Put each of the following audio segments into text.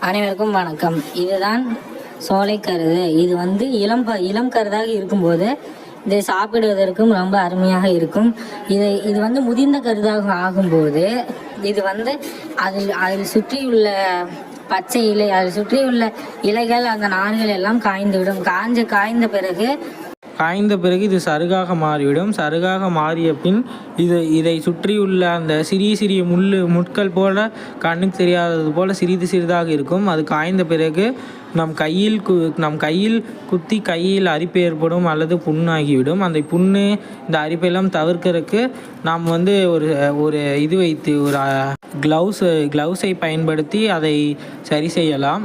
அனைவருக்கும் வணக்கம். இதுதான் சோலைக்கருது. இது வந்து இளம் கருதாக இருக்கும்போது இதை சாப்பிடுவதற்கும் ரொம்ப அருமையாக இருக்கும். இது வந்து முதிர்ந்த கருதாக ஆகும்போது இது வந்து அதில் சுற்றியுள்ள பச்சை இலை, அதில் சுற்றியுள்ள இலைகள், அந்த நார்கள் எல்லாம் காய்ந்துவிடும். காய்ந்த பிறகு இது சருகாக மாறிவிடும். சருகாக மாறிய பின் இதை சுற்றியுள்ள அந்த சிறிய முட்கள் போல கண்ணுக்கு தெரியாதது போல சிறிதாக இருக்கும். அது காய்ந்த பிறகு நம் கையில் குத்தி கையில் அரிப்பு ஏற்படும் அல்லது புண்ணாகிவிடும். அந்த புண்ணு இந்த அரிப்பெல்லாம் தவிர்க்கிறதுக்கு நாம் வந்து ஒரு இது வைத்து ஒரு க்ளவுஸை பயன்படுத்தி அதை சரி செய்யலாம்.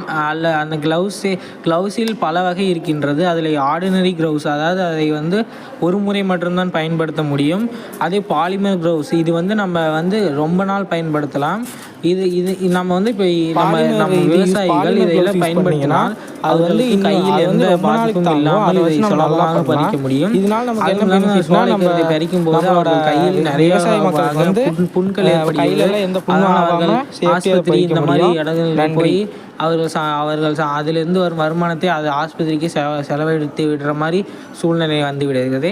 அந்த க்ளவுஸில் பல வகை இருக்கின்றது. அதில் ஆர்டினரி க்ளவுஸ், அதாவது அதை வந்து ஒரு முறை மட்டும்தான் பயன்படுத்த முடியும். அதே பாலிமர் க்ளவுஸ், இது வந்து நம்ம வந்து ரொம்ப நாள் பயன்படுத்தலாம். இது நம்ம வந்து இப்போ நம்ம விவசாயிகள் இதையெல்லாம் பயன்படுத்தினால் அது வந்து கையில் எந்த பாதிப்பும் இல்லாமல் இதை சுலபமாக பறிக்க முடியும். இதனால் நமக்கு என்ன பெனிஃபிட்னா, நம்ம பறிக்கும் போது அவர்கள் கையில் நிறைய புண்கள் ஏற்படுகிறது. ஆஸ்பத்திரி இந்த மாதிரி இடங்களில் போய் அவர்கள் அதிலிருந்து வரும் வருமானத்தை அது ஆஸ்பத்திரிக்கு செலவழித்து விடுற மாதிரி சூழ்நிலை வந்து விடுகிறது.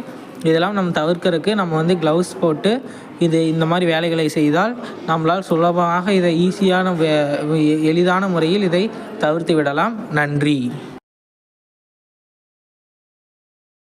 இதெல்லாம் நம்ம தவிர்க்கிறதுக்கு நம்ம வந்து க்ளவுஸ் போட்டு இந்த மாதிரி வேலைகளை செய்தால் நம்மளால் சுலபமாக இதை எளிதான முறையில் இதை தவிர்த்து விடலாம். நன்றி.